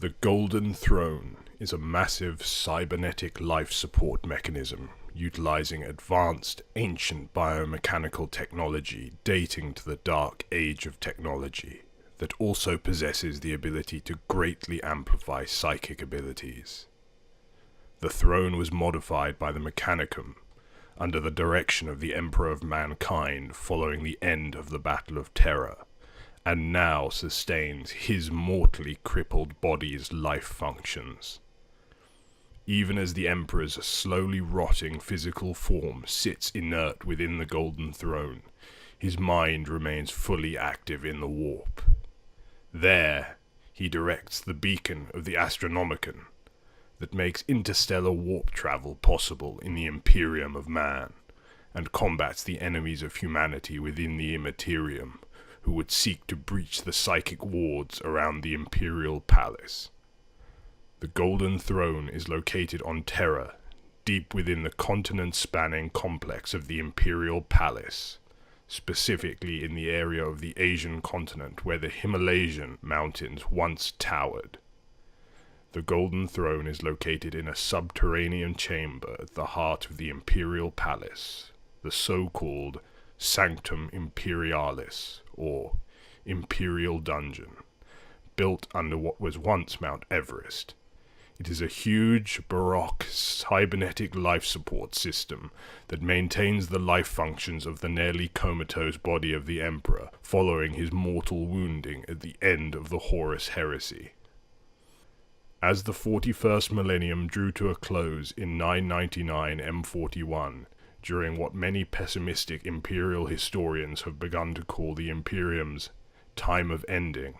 The Golden Throne is a massive cybernetic life support mechanism utilizing advanced, ancient biomechanical technology dating to the Dark Age of technology that also possesses the ability to greatly amplify psychic abilities. The throne was modified by the Mechanicum under the direction of the Emperor of Mankind following the end of the Battle of Terra, and now sustains his mortally crippled body's life functions. Even as the Emperor's slowly rotting physical form sits inert within the Golden Throne, his mind remains fully active in the warp. There, he directs the beacon of the Astronomicon that makes interstellar warp travel possible in the Imperium of Man, and combats the enemies of humanity within the Immaterium, who would seek to breach the psychic wards around the Imperial Palace. The Golden Throne is located on Terra, deep within the continent-spanning complex of the Imperial Palace, specifically in the area of the Asian continent where the Himalayan mountains once towered. The Golden Throne is located in a subterranean chamber at the heart of the Imperial Palace, the so-called Sanctum Imperialis, or Imperial Dungeon, built under what was once Mount Everest. It is a huge, baroque, cybernetic life support system that maintains the life functions of the nearly comatose body of the Emperor following his mortal wounding at the end of the Horus Heresy. As the 41st millennium drew to a close in 999 M41, during what many pessimistic Imperial historians have begun to call the Imperium's time of ending,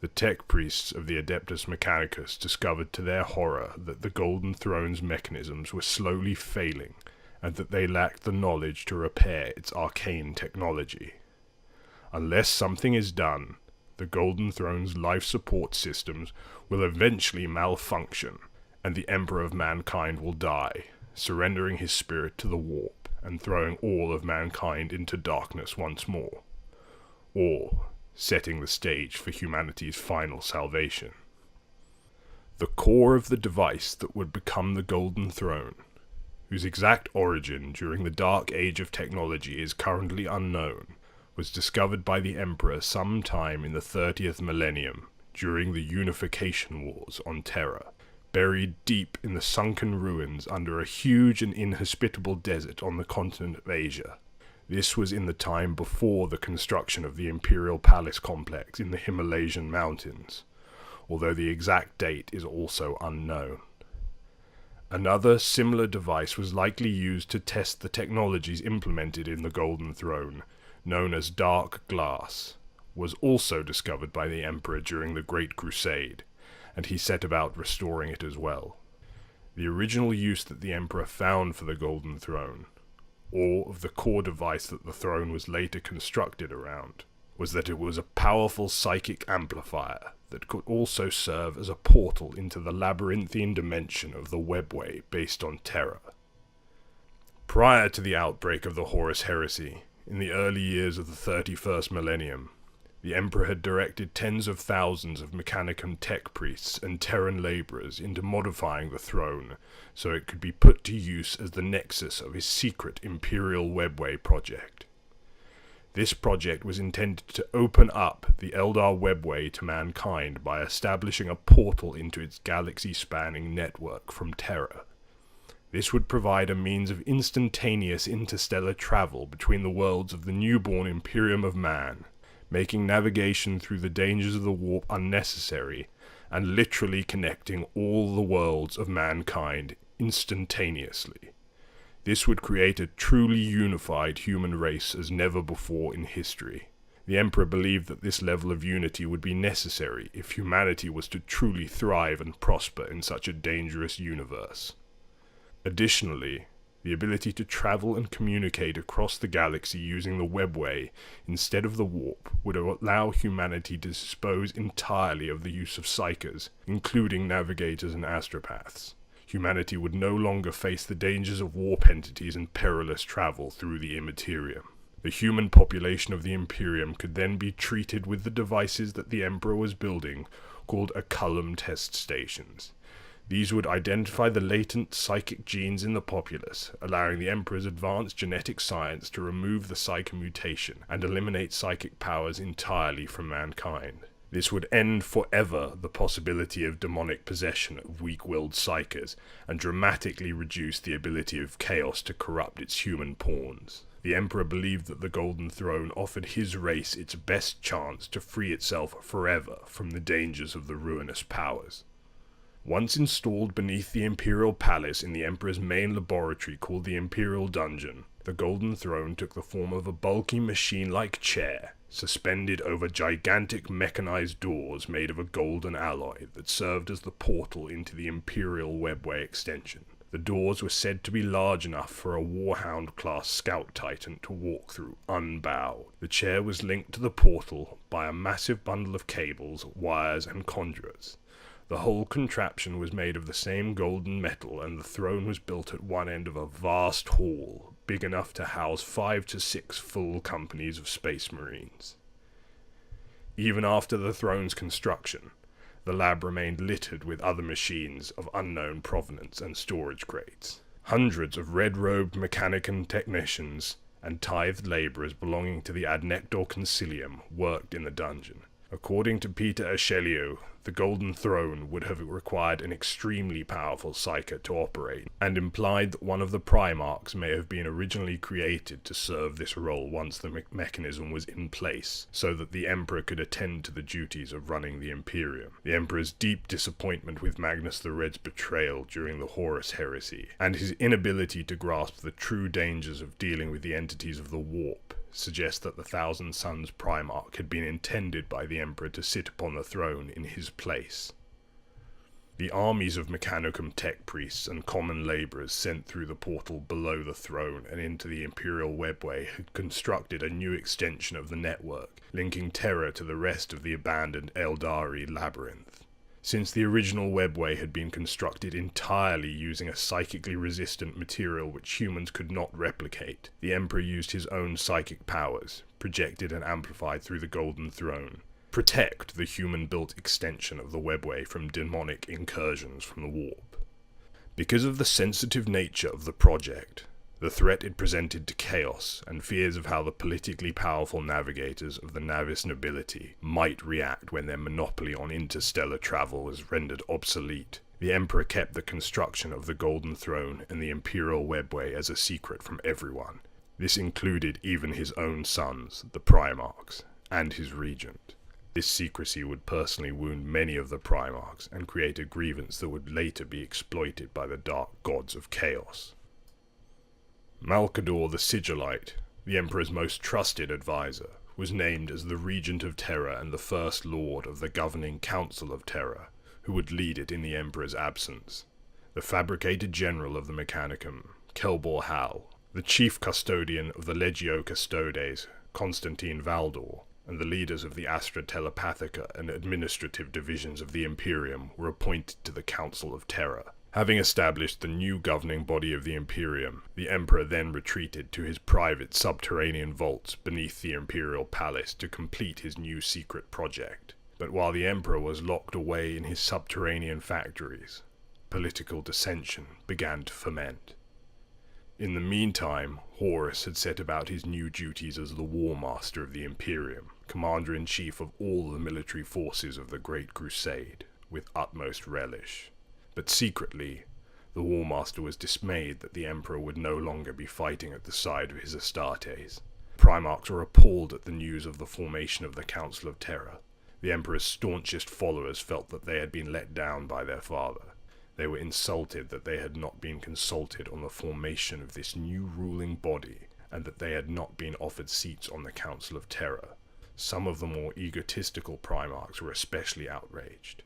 the tech priests of the Adeptus Mechanicus discovered to their horror that the Golden Throne's mechanisms were slowly failing, and that they lacked the knowledge to repair its arcane technology. Unless something is done, the Golden Throne's life support systems will eventually malfunction, and the Emperor of Mankind will die, surrendering his spirit to the warp and throwing all of mankind into darkness once more, or setting the stage for humanity's final salvation. The core of the device that would become the Golden Throne, whose exact origin during the Dark Age of technology is currently unknown, was discovered by the Emperor sometime in the 30th millennium during the Unification Wars on Terra, buried deep in the sunken ruins under a huge and inhospitable desert on the continent of Asia. This was in the time before the construction of the Imperial Palace complex in the Himalayan mountains, although the exact date is also unknown. Another similar device was likely used to test the technologies implemented in the Golden Throne, known as Dark Glass, was also discovered by the Emperor during the Great Crusade, and he set about restoring it as well. The original use that the Emperor found for the Golden Throne, or of the core device that the throne was later constructed around, was that it was a powerful psychic amplifier that could also serve as a portal into the labyrinthine dimension of the Webway based on Terra. Prior to the outbreak of the Horus Heresy, in the early years of the 31st millennium, the Emperor had directed tens of thousands of Mechanicum tech priests and Terran laborers into modifying the throne so it could be put to use as the nexus of his secret Imperial Webway project. This project was intended to open up the Eldar Webway to mankind by establishing a portal into its galaxy-spanning network from Terra. This would provide a means of instantaneous interstellar travel between the worlds of the newborn Imperium of Man, making navigation through the dangers of the warp unnecessary, and literally connecting all the worlds of mankind instantaneously. This would create a truly unified human race as never before in history. The Emperor believed that this level of unity would be necessary if humanity was to truly thrive and prosper in such a dangerous universe. Additionally, the ability to travel and communicate across the galaxy using the Webway instead of the warp would allow humanity to dispose entirely of the use of psychers, including navigators and astropaths. Humanity would no longer face the dangers of warp entities and perilous travel through the Immaterium. The human population of the Imperium could then be treated with the devices that the Emperor was building, called Oculum test stations. These would identify the latent psychic genes in the populace, allowing the Emperor's advanced genetic science to remove the psychomutation and eliminate psychic powers entirely from mankind. This would end forever the possibility of demonic possession of weak-willed psykers, and dramatically reduce the ability of chaos to corrupt its human pawns. The Emperor believed that the Golden Throne offered his race its best chance to free itself forever from the dangers of the ruinous powers. Once installed beneath the Imperial Palace in the Emperor's main laboratory called the Imperial Dungeon, the Golden Throne took the form of a bulky machine-like chair, suspended over gigantic mechanized doors made of a golden alloy that served as the portal into the Imperial Webway extension. The doors were said to be large enough for a Warhound-class scout titan to walk through unbowed. The chair was linked to the portal by a massive bundle of cables, wires, and conduits. The whole contraption was made of the same golden metal, and the throne was built at one end of a vast hall, big enough to house 5 to 6 full companies of space marines. Even after the throne's construction, the lab remained littered with other machines of unknown provenance and storage crates. Hundreds of red-robed mechanican technicians and tithed laborers belonging to the Adnector Concilium worked in the dungeon. According to Peter Aschelio, the Golden Throne would have required an extremely powerful psyker to operate, and implied that one of the Primarchs may have been originally created to serve this role once the mechanism was in place, so that the Emperor could attend to the duties of running the Imperium. The Emperor's deep disappointment with Magnus the Red's betrayal during the Horus Heresy, and his inability to grasp the true dangers of dealing with the entities of the Warp, suggest that the Thousand Sons Primarch had been intended by the Emperor to sit upon the throne in his place. The armies of Mechanicum tech priests and common laborers sent through the portal below the throne and into the Imperial Webway had constructed a new extension of the network, linking Terra to the rest of the abandoned Eldari labyrinth. Since the original Webway had been constructed entirely using a psychically resistant material which humans could not replicate, the Emperor used his own psychic powers, projected and amplified through the Golden Throne, protect the human-built extension of the Webway from demonic incursions from the Warp. Because of the sensitive nature of the project, the threat it presented to chaos, and fears of how the politically powerful navigators of the Navis nobility might react when their monopoly on interstellar travel was rendered obsolete, the Emperor kept the construction of the Golden Throne and the Imperial Webway as a secret from everyone. This included even his own sons, the Primarchs, and his regent. This secrecy would personally wound many of the Primarchs and create a grievance that would later be exploited by the dark gods of chaos. Malcador the Sigillite, the Emperor's most trusted advisor, was named as the Regent of Terra and the First Lord of the governing Council of Terra, who would lead it in the Emperor's absence. The fabricated general of the Mechanicum, Kelbor Hal, the chief custodian of the Legio Custodes, Constantine Valdor, and the leaders of the Astra Telepathica and administrative divisions of the Imperium were appointed to the Council of Terra. Having established the new governing body of the Imperium, the Emperor then retreated to his private subterranean vaults beneath the Imperial Palace to complete his new secret project. But while the Emperor was locked away in his subterranean factories, political dissension began to ferment. In the meantime, Horus had set about his new duties as the War Master of the Imperium, Commander-in-Chief of all the military forces of the Great Crusade, with utmost relish. But secretly, the War Master was dismayed that the Emperor would no longer be fighting at the side of his Astartes. Primarchs were appalled at the news of the formation of the Council of Terra. The Emperor's staunchest followers felt that they had been let down by their father. They were insulted that they had not been consulted on the formation of this new ruling body, and that they had not been offered seats on the Council of Terra. Some of the more egotistical Primarchs were especially outraged.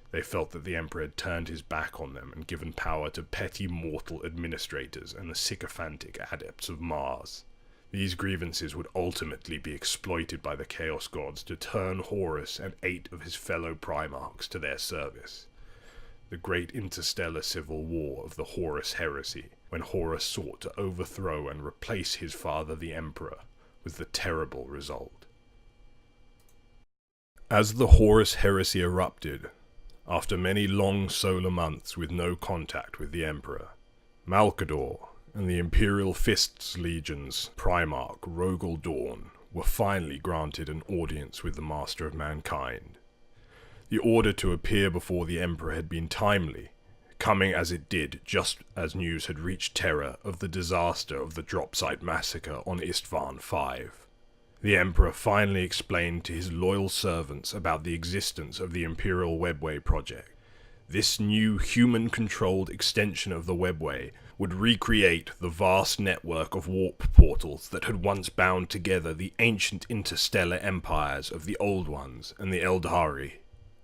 They felt that the Emperor had turned his back on them and given power to petty mortal administrators and the sycophantic adepts of Mars. These grievances would ultimately be exploited by the Chaos Gods to turn Horus and 8 of his fellow Primarchs to their service. The great interstellar civil war of the Horus Heresy, when Horus sought to overthrow and replace his father the Emperor, was the terrible result. As the Horus Heresy erupted, after many long solar months with no contact with the Emperor, Malkador and the Imperial Fist's legions Primarch Rogel Dawn were finally granted an audience with the Master of Mankind. The order to appear before the Emperor had been timely, coming as it did just as news had reached Terra of the disaster of the Dropsite massacre on Istvan V. The Emperor finally explained to his loyal servants about the existence of the Imperial Webway project. This new human-controlled extension of the Webway would recreate the vast network of warp portals that had once bound together the ancient interstellar empires of the Old Ones and the Eldari,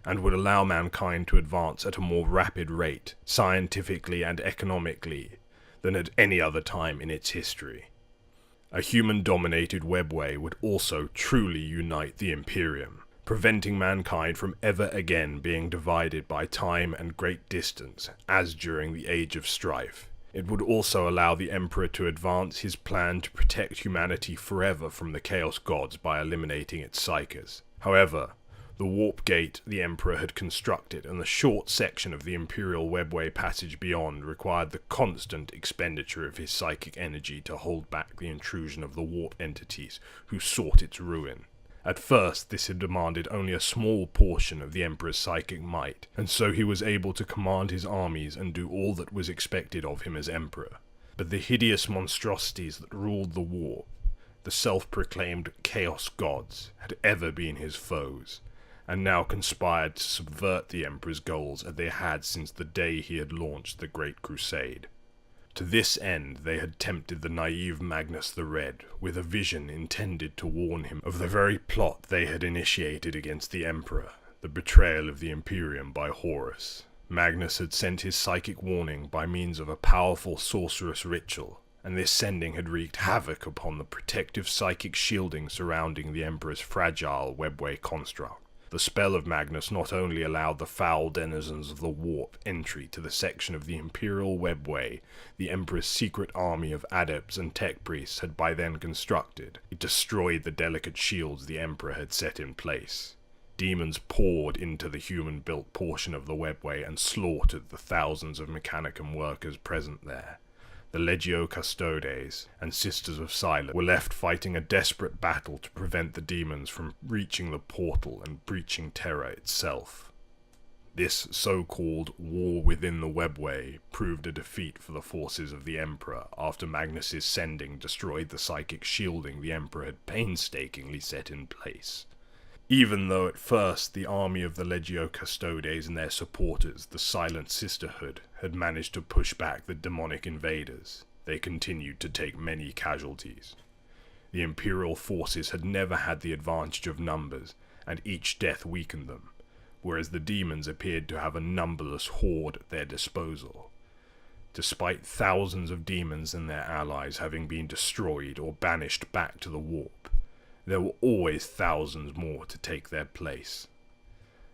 and would allow mankind to advance at a more rapid rate, scientifically and economically, than at any other time in its history. A human-dominated webway would also truly unite the Imperium, preventing mankind from ever again being divided by time and great distance, as during the Age of Strife. It would also allow the Emperor to advance his plan to protect humanity forever from the Chaos Gods by eliminating its psykers. However, the warp gate the Emperor had constructed and the short section of the Imperial Webway passage beyond required the constant expenditure of his psychic energy to hold back the intrusion of the warp entities who sought its ruin. At first, this had demanded only a small portion of the Emperor's psychic might, and so he was able to command his armies and do all that was expected of him as Emperor. But the hideous monstrosities that ruled the warp, the self-proclaimed Chaos Gods, had ever been his foes, and now conspired to subvert the Emperor's goals as they had since the day he had launched the Great Crusade. To this end they had tempted the naive Magnus the Red with a vision intended to warn him of the very plot they had initiated against the Emperor, the betrayal of the Imperium by Horus. Magnus had sent his psychic warning by means of a powerful sorcerous ritual, and this sending had wreaked havoc upon the protective psychic shielding surrounding the Emperor's fragile webway construct. The spell of Magnus not only allowed the foul denizens of the warp entry to the section of the Imperial Webway the Emperor's secret army of adepts and tech priests had by then constructed, it destroyed the delicate shields the Emperor had set in place. Demons poured into the human-built portion of the Webway and slaughtered the thousands of Mechanicum workers present there. The Legio Custodes and Sisters of Silence were left fighting a desperate battle to prevent the demons from reaching the portal and breaching Terra itself. This so-called war within the Webway proved a defeat for the forces of the Emperor after Magnus's sending destroyed the psychic shielding the Emperor had painstakingly set in place. Even though at first the army of the Legio Custodes and their supporters, the Silent Sisterhood, had managed to push back the demonic invaders, they continued to take many casualties. The Imperial forces had never had the advantage of numbers, and each death weakened them, whereas the demons appeared to have a numberless horde at their disposal. Despite thousands of demons and their allies having been destroyed or banished back to the warp, there were always thousands more to take their place.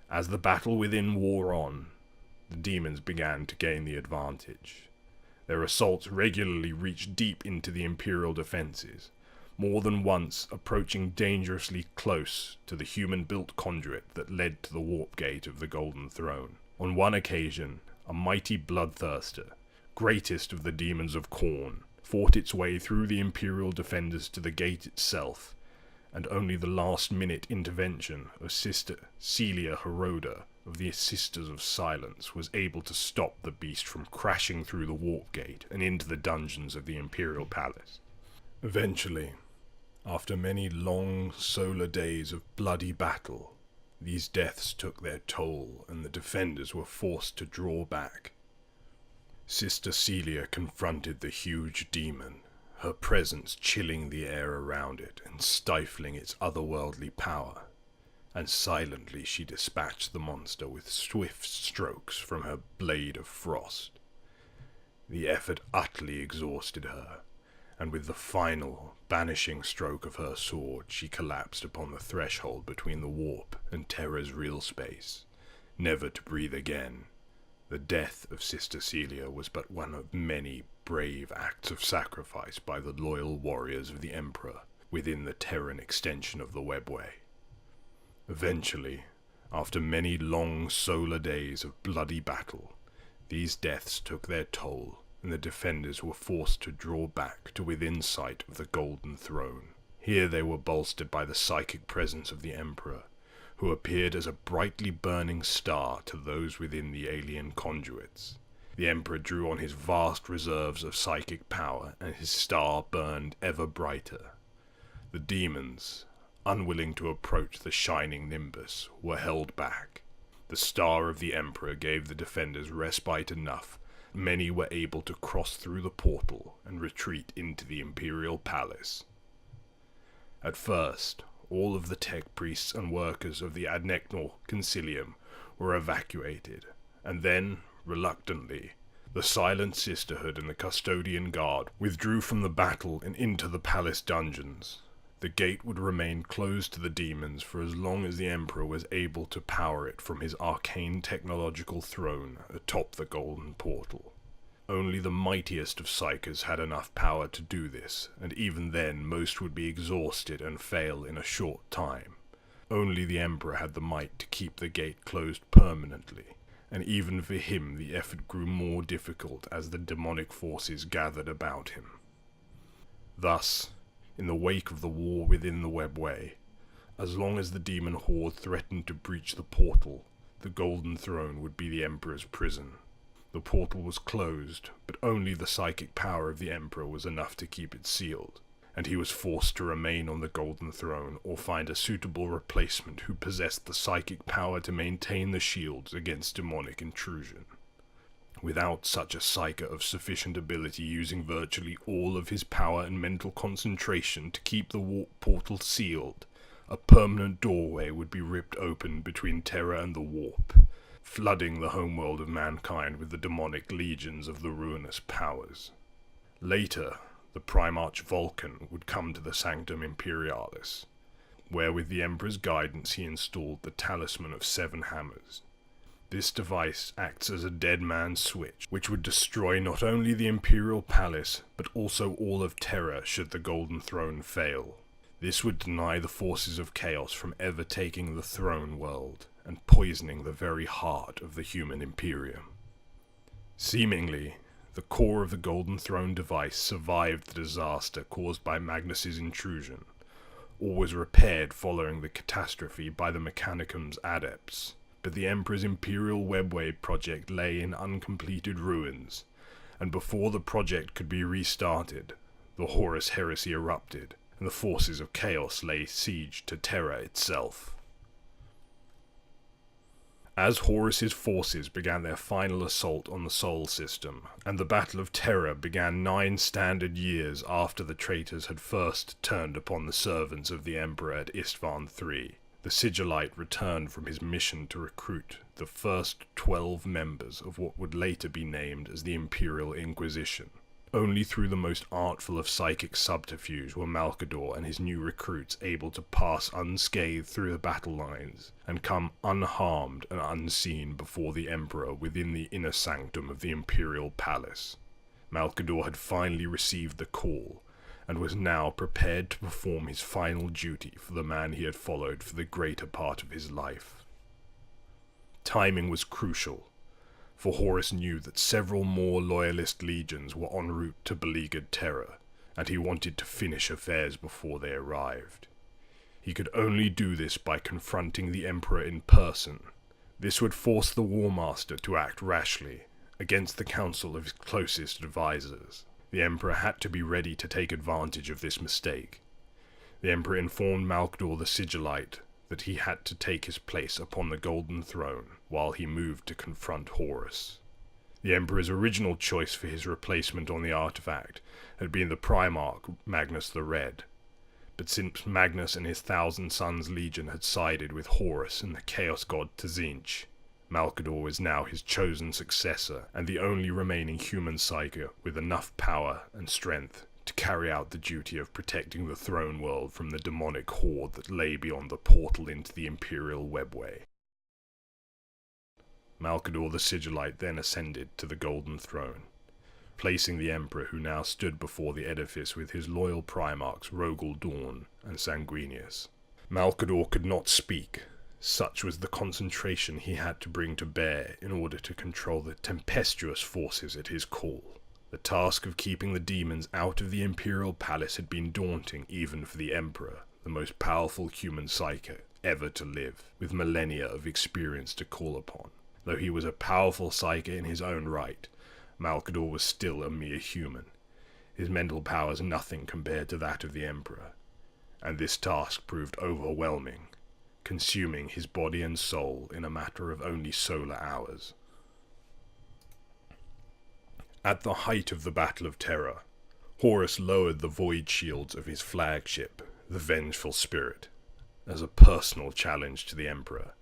As the battle within wore on, the demons began to gain the advantage. Their assaults regularly reached deep into the Imperial defenses, more than once approaching dangerously close to the human-built conduit that led to the warp gate of the Golden Throne. On one occasion, a mighty bloodthirster, greatest of the demons of Khorne, fought its way through the Imperial defenders to the gate itself, and only the last-minute intervention of Sister Celia Heroda of the Sisters of Silence was able to stop the beast from crashing through the warp gate and into the dungeons of the Imperial Palace. Eventually, after many long solar days of bloody battle, these deaths took their toll and the defenders were forced to draw back. Sister Celia confronted the huge demon, her presence chilling the air around it and stifling its otherworldly power, and silently she dispatched the monster with swift strokes from her blade of frost. The effort utterly exhausted her, and with the final, banishing stroke of her sword she collapsed upon the threshold between the warp and Terra's real space, never to breathe again. The death of Sister Celia was but one of many brave acts of sacrifice by the loyal warriors of the Emperor within the Terran extension of the Webway. Eventually, after many long solar days of bloody battle, these deaths took their toll, and the defenders were forced to draw back to within sight of the Golden Throne. Here they were bolstered by the psychic presence of the Emperor, who appeared as a brightly burning star to those within the alien conduits. The Emperor drew on his vast reserves of psychic power, and his star burned ever brighter. The demons, unwilling to approach the shining nimbus, were held back. The star of the Emperor gave the defenders respite enough. Many were able to cross through the portal and retreat into the Imperial Palace. At first, all of the tech priests and workers of the Adnecnor Concilium were evacuated, and then, reluctantly, the Silent Sisterhood and the Custodian Guard withdrew from the battle and into the palace dungeons. The gate would remain closed to the demons for as long as the Emperor was able to power it from his arcane technological throne atop the golden portal. Only the mightiest of psychers had enough power to do this, and even then most would be exhausted and fail in a short time. Only the Emperor had the might to keep the gate closed permanently, and even for him the effort grew more difficult as the demonic forces gathered about him. Thus, in the wake of the war within the webway, as long as the demon horde threatened to breach the portal, the Golden Throne would be the Emperor's prison. The portal was closed, but only the psychic power of the Emperor was enough to keep it sealed, and he was forced to remain on the Golden Throne or find a suitable replacement who possessed the psychic power to maintain the shields against demonic intrusion. Without such a psyker of sufficient ability using virtually all of his power and mental concentration to keep the warp portal sealed, a permanent doorway would be ripped open between Terra and the warp, flooding the homeworld of mankind with the demonic legions of the ruinous powers. Later, the Primarch Vulcan would come to the Sanctum Imperialis, where with the Emperor's guidance he installed the Talisman of Seven Hammers. This device acts as a dead man's switch, which would destroy not only the Imperial Palace, but also all of Terra should the Golden Throne fail. This would deny the forces of chaos from ever taking the throne world, and poisoning the very heart of the human Imperium. Seemingly, the core of the Golden Throne device survived the disaster caused by Magnus's intrusion, or was repaired following the catastrophe by the Mechanicum's adepts. But the Emperor's Imperial Webway project lay in uncompleted ruins, and before the project could be restarted, the Horus Heresy erupted, and the forces of chaos laid siege to Terra itself. As Horus's forces began their final assault on the Sol system, and the Battle of Terra began 9 standard years after the traitors had first turned upon the servants of the Emperor at Istvan III, the Sigillite returned from his mission to recruit the first 12 members of what would later be named as the Imperial Inquisition. Only through the most artful of psychic subterfuge were Malcador and his new recruits able to pass unscathed through the battle lines and come unharmed and unseen before the Emperor within the inner sanctum of the Imperial Palace. Malcador had finally received the call, and was now prepared to perform his final duty for the man he had followed for the greater part of his life. Timing was crucial, for Horus knew that several more loyalist legions were en route to beleaguered Terra, and he wanted to finish affairs before they arrived. He could only do this by confronting the Emperor in person. This would force the War Master to act rashly, against the counsel of his closest advisors. The Emperor had to be ready to take advantage of this mistake. The Emperor informed Malcador the Sigillite that he had to take his place upon the Golden Throne while he moved to confront Horus. The Emperor's original choice for his replacement on the artifact had been the Primarch Magnus the Red, but since Magnus and his Thousand Sons Legion had sided with Horus and the Chaos God Tzinch, Malcador was now his chosen successor and the only remaining human psyker with enough power and strength to carry out the duty of protecting the throne world from the demonic horde that lay beyond the portal into the Imperial Webway. Malcador the Sigillite then ascended to the Golden Throne, placing the Emperor who now stood before the edifice with his loyal Primarchs Rogel Dawn and Sanguinius. Malcador could not speak, Such was the concentration he had to bring to bear in order to control the tempestuous forces at his call. The task of keeping the demons out of the Imperial Palace had been daunting even for the Emperor, the most powerful human psyche ever to live, with millennia of experience to call upon. Though he was a powerful psyche in his own right, Malcador was still a mere human, his mental powers nothing compared to that of the Emperor, and this task proved overwhelming, consuming his body and soul in a matter of only solar hours. At the height of the Battle of Terror, Horus lowered the void shields of his flagship, the Vengeful Spirit, as a personal challenge to the Emperor.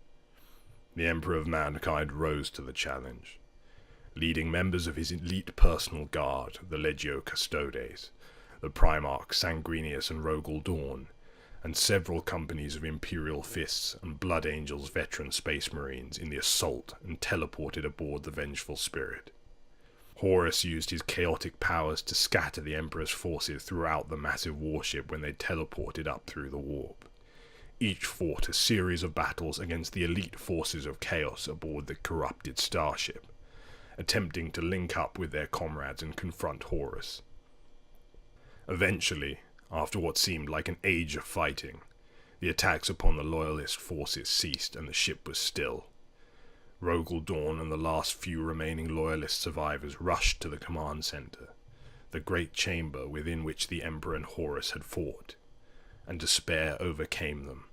The Emperor of Mankind rose to the challenge, leading members of his elite personal guard, the Legio Custodes, the Primarchs Sanguinius and Rogel Dawn, and several companies of Imperial Fists and Blood Angels veteran Space Marines in the assault and teleported aboard the Vengeful Spirit. Horus used his chaotic powers to scatter the Emperor's forces throughout the massive warship when they teleported up through the warp. Each fought a series of battles against the elite forces of chaos aboard the corrupted starship, attempting to link up with their comrades and confront Horus. Eventually, after what seemed like an age of fighting, the attacks upon the Loyalist forces ceased and the ship was still. Rogel Dawn and the last few remaining Loyalist survivors rushed to the command center, the great chamber within which the Emperor and Horus had fought, and despair overcame them.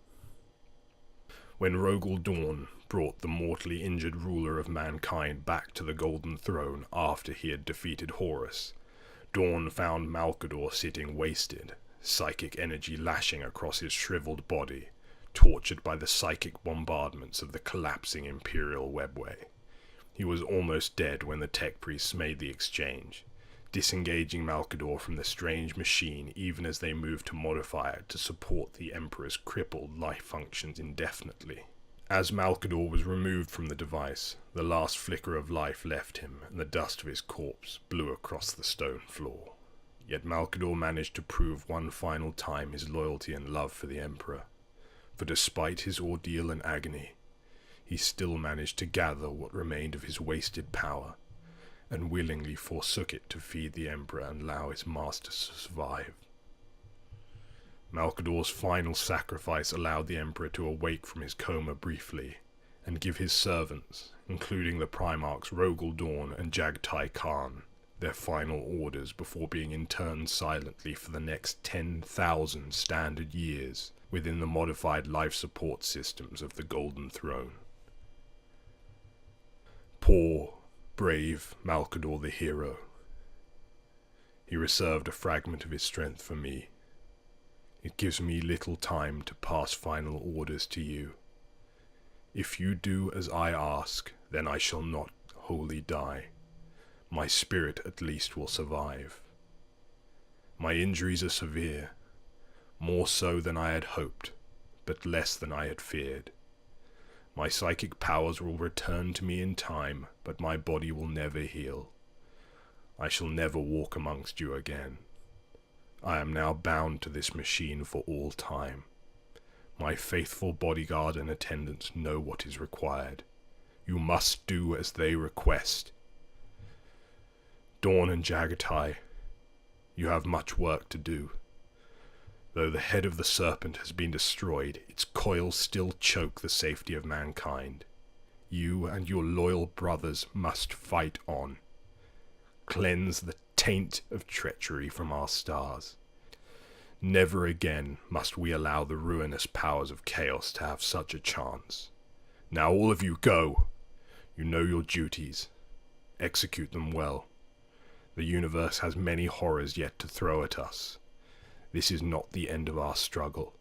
When Rogel Dawn brought the mortally injured ruler of mankind back to the Golden Throne after he had defeated Horus, Dawn found Malcador sitting wasted, psychic energy lashing across his shriveled body, tortured by the psychic bombardments of the collapsing Imperial webway. He was almost dead when the tech priests made the exchange, disengaging Malcador from the strange machine even as they moved to modify it to support the Emperor's crippled life functions indefinitely. As Malcador was removed from the device, the last flicker of life left him, and the dust of his corpse blew across the stone floor. Yet Malcador managed to prove one final time his loyalty and love for the Emperor, for despite his ordeal and agony, he still managed to gather what remained of his wasted power, and willingly forsook it to feed the Emperor and allow his master to survive. Malcador's final sacrifice allowed the Emperor to awake from his coma briefly, and give his servants, including the Primarchs Rogel Dawn and Jagtai Khan, their final orders before being interned silently for the next 10,000 standard years within the modified life support systems of the Golden Throne. Poor, brave Malcador the hero. He reserved a fragment of his strength for me. It gives me little time to pass final orders to you. If you do as I ask, then I shall not wholly die. My spirit at least will survive. My injuries are severe, more so than I had hoped, but less than I had feared. My psychic powers will return to me in time, but my body will never heal. I shall never walk amongst you again. I am now bound to this machine for all time. My faithful bodyguard and attendants know what is required. You must do as they request. Dawn and Jagatai, you have much work to do. Though the head of the serpent has been destroyed, its coils still choke the safety of mankind. You and your loyal brothers must fight on. Cleanse the taint of treachery from our stars. Never again must we allow the ruinous powers of chaos to have such a chance. Now all of you go. You know your duties. Execute them well. The universe has many horrors yet to throw at us. This is not the end of our struggle.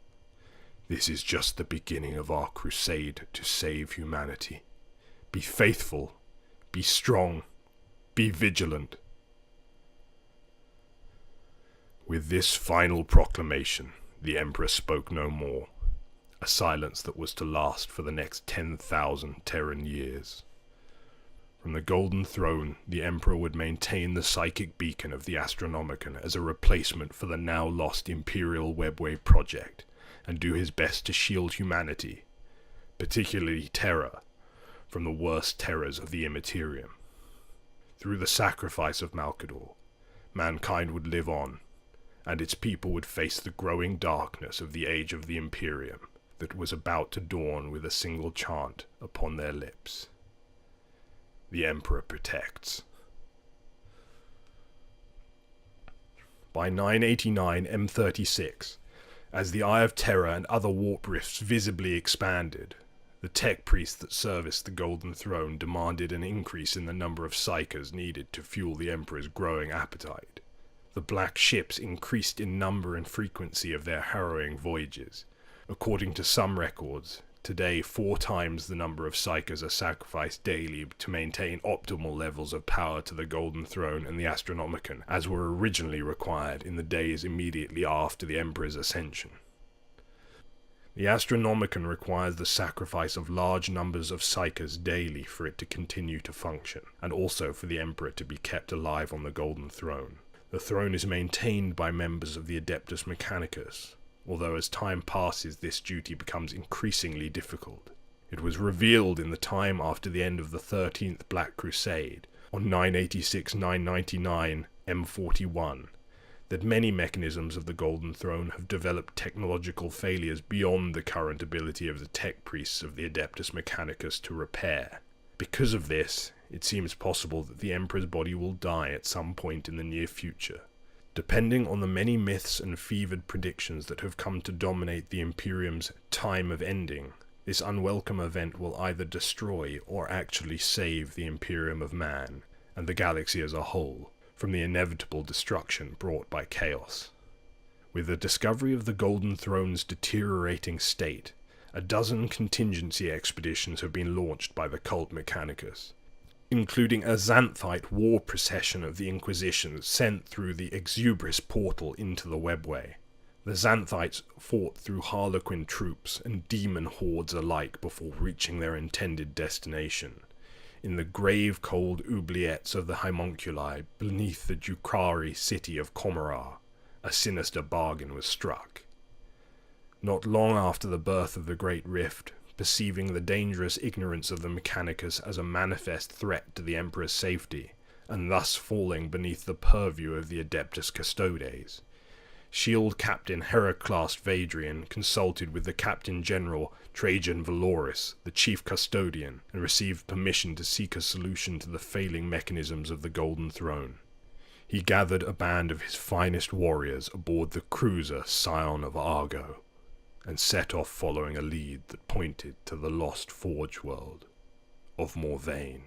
This is just the beginning of our crusade to save humanity. Be faithful. Be strong. Be vigilant. With this final proclamation, the Emperor spoke no more, a silence that was to last for the next 10,000 Terran years. From the Golden Throne, the Emperor would maintain the psychic beacon of the Astronomicon as a replacement for the now lost Imperial Webway project, and do his best to shield humanity, particularly terror, from the worst terrors of the Immaterium. Through the sacrifice of Malkador, mankind would live on, and its people would face the growing darkness of the age of the Imperium that was about to dawn with a single chant upon their lips. The Emperor protects. By 989 M36, as the Eye of Terror and other warp rifts visibly expanded, the tech priests that serviced the Golden Throne demanded an increase in the number of psychers needed to fuel the Emperor's growing appetite. The black ships increased in number and frequency of their harrowing voyages. According to some records, today 4 times the number of psychers are sacrificed daily to maintain optimal levels of power to the Golden Throne and the Astronomicon, as were originally required in the days immediately after the Emperor's ascension. The Astronomicon requires the sacrifice of large numbers of psychers daily for it to continue to function, and also for the Emperor to be kept alive on the Golden Throne. The throne is maintained by members of the Adeptus Mechanicus, although as time passes this duty becomes increasingly difficult. It was revealed in the time after the end of the 13th Black Crusade, on 986-999 M41, that many mechanisms of the Golden Throne have developed technological failures beyond the current ability of the tech priests of the Adeptus Mechanicus to repair. Because of this, it seems possible that the Emperor's body will die at some point in the near future. Depending on the many myths and fevered predictions that have come to dominate the Imperium's time of ending, this unwelcome event will either destroy or actually save the Imperium of Man, and the galaxy as a whole, from the inevitable destruction brought by chaos. With the discovery of the Golden Throne's deteriorating state, a dozen contingency expeditions have been launched by the Cult Mechanicus, including a Xanthite war procession of the Inquisition sent through the Exubris portal into the Webway. The Xanthites fought through Harlequin troops and demon hordes alike before reaching their intended destination, in the grave cold oubliettes of the homunculi beneath the Jukrari city of Comorar. A sinister bargain was struck. Not long after the birth of the Great Rift, perceiving the dangerous ignorance of the Mechanicus as a manifest threat to the Emperor's safety, and thus falling beneath the purview of the Adeptus Custodes, Shield Captain Heraclast Vadrian consulted with the Captain General Trajan Valoris, the Chief Custodian, and received permission to seek a solution to the failing mechanisms of the Golden Throne. He gathered a band of his finest warriors aboard the cruiser Scion of Argo, and set off following a lead that pointed to the lost Forge world of Morvain.